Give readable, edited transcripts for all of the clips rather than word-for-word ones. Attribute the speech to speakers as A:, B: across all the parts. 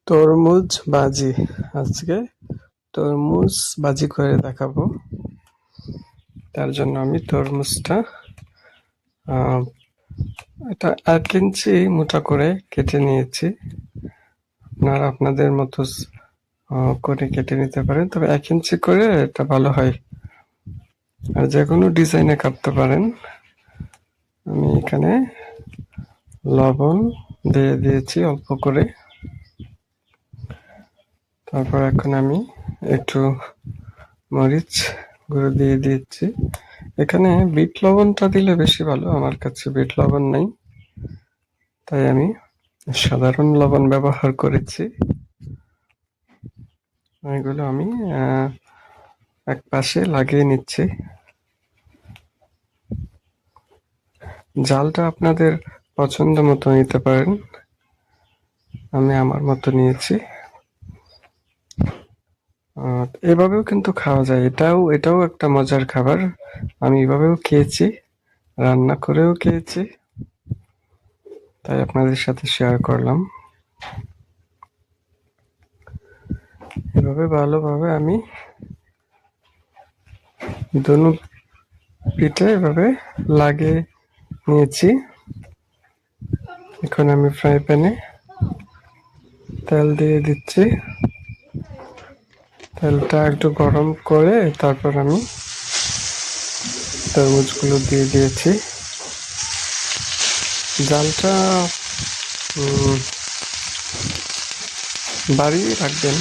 A: তরমুজ বাজি। আজকে তরমুজ বাজি করে দেখাবো। তার জন্য আমি তরমুজটা আহ, এটা 1 ইঞ্চি মোটা করে কেটে নিয়েছি। আপনারা আপনাদের মতো করে কেটে নিতে পারেন, তবে 1 ইঞ্চি করে এটা ভালো হয়। আর যে কোনো ডিজাইনে কাটতে পারেন। আমি এখানে লবণ দিয়ে দিয়েছি অল্প করে। তারপর এখন আমি একটু মরিচ গুঁড়ো দিয়ে দিচ্ছি। এখানে বিট লবণটা দিলে বেশি ভালো, আমার কাছে বিট লবণ নেই, তাই আমি সাধারণ লবণ ব্যবহার করেছি। এগুলো আমি এক পাশে লাগিয়ে নিচ্ছি। জালটা আপনাদের পছন্দ মতো নিতে পারেন, আমি আমার মতো নিয়েছি। এভাবেও কিন্তু খাওয়া যায়, এটাও একটা মজার খাবার। আমি এভাবেও খেয়েছি, রান্না করেও খেয়েছি, তাই আপনাদের সাথে শেয়ার করলাম। এভাবে ভালোভাবে আমি দোনো পিঠে এভাবে লাগিয়ে নিয়েছি। এখন আমি ফ্রাই প্যানে তেল দিয়ে দিচ্ছি। তেলটা একটু গরম করে তারপর আমি তরমুজগুলো দিয়ে দিয়েছি। জালটা বাড়িয়ে রাখবেন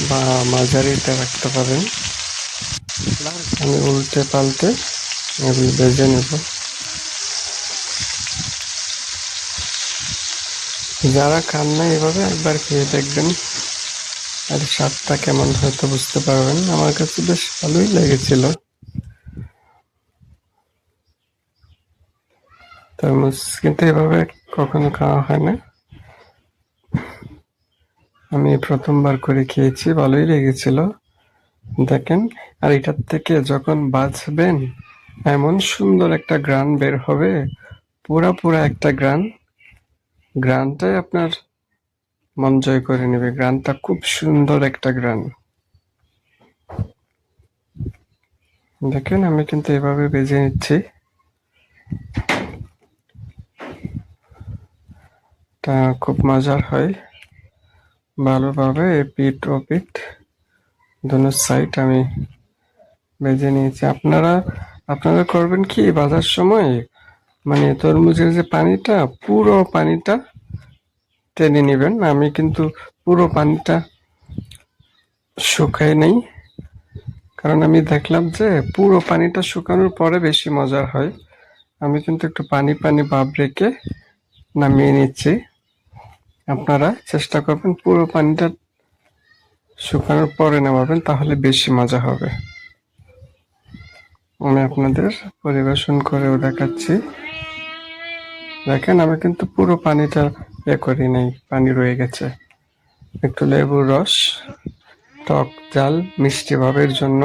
A: বা মাঝারিতে রাখতে পারেন। আমি উল্টে পাল্টে এগুলো ভেজে নেব। যারা খান না এভাবে একবার খেয়ে দেখবেন, আর স্বাদটা কেমন হয়তো বুঝতে পারবেন। আমার কাছে বেশ ভালোই লেগেছিল। তরমুজ কিন্তু এভাবে কখনো খাওয়া হয় না, আমি প্রথমবার করে খেয়েছি, ভালোই লেগেছিল। দেখেন, আর এটার থেকে যখন বাছবেন এমন সুন্দর একটা গ্রান বের হবে, পুরা একটা গ্রানটাই আপনার মন জয় করে নেবে। গ্রানটা খুব সুন্দর একটা গ্রান। দেখেন, আমি কিন্তু এভাবে ভেজে নিচ্ছি। তা খুব মজার হয়। ভালোভাবে পিঠ ও পিঠ দোনো সাইড আমি ভেজে নিয়েছি। আপনারা করবেন কি, ভাজার সময় মানে তরমুজের যে পানিটা, পুরো পানিটা টেনে নেবেন। আমি কিন্তু পুরো পানিটা শুকাই নেই, কারণ আমি দেখলাম যে পুরো পানিটা শুকানোর পরে বেশি মজার হয়। আমি কিন্তু একটু পানি পানি ভাব রেখে নামিয়ে নিচ্ছি। আপনারা চেষ্টা করবেন পুরো পানিটা শুকানোর পরে নামাবেন, তাহলে বেশি মজা হবে। আমি আপনাদের পরিবেশন করেও দেখাচ্ছি। দেখেন, আমি কিন্তু পুরো পানিটা করি নাই, পানি রয়ে গেছে। একটু লেবুর রস, টক ঝাল মিষ্টি ভাবের জন্য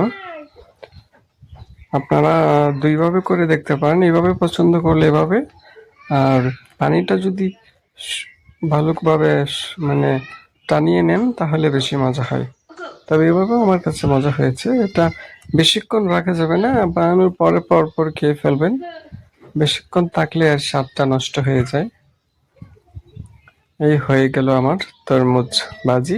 A: আপনারা দুইভাবে করে দেখতে পারেন। এইভাবে পছন্দ করলে এভাবে, আর পানিটা যদি ভালোভাবে মানে টানিয়ে নেন তাহলে বেশি মজা হয়। তবে এভাবেও আমার কাছে মজা হয়েছে। এটা বেশিক্ষণ রাখা যাবে না, বানানোর পরে পর খেয়ে ফেলবেন। বেশিক্ষণ থাকলে আর স্বাদটা নষ্ট হয়ে যায়। এই হয়ে গেল আমার তরমুজ বাজি।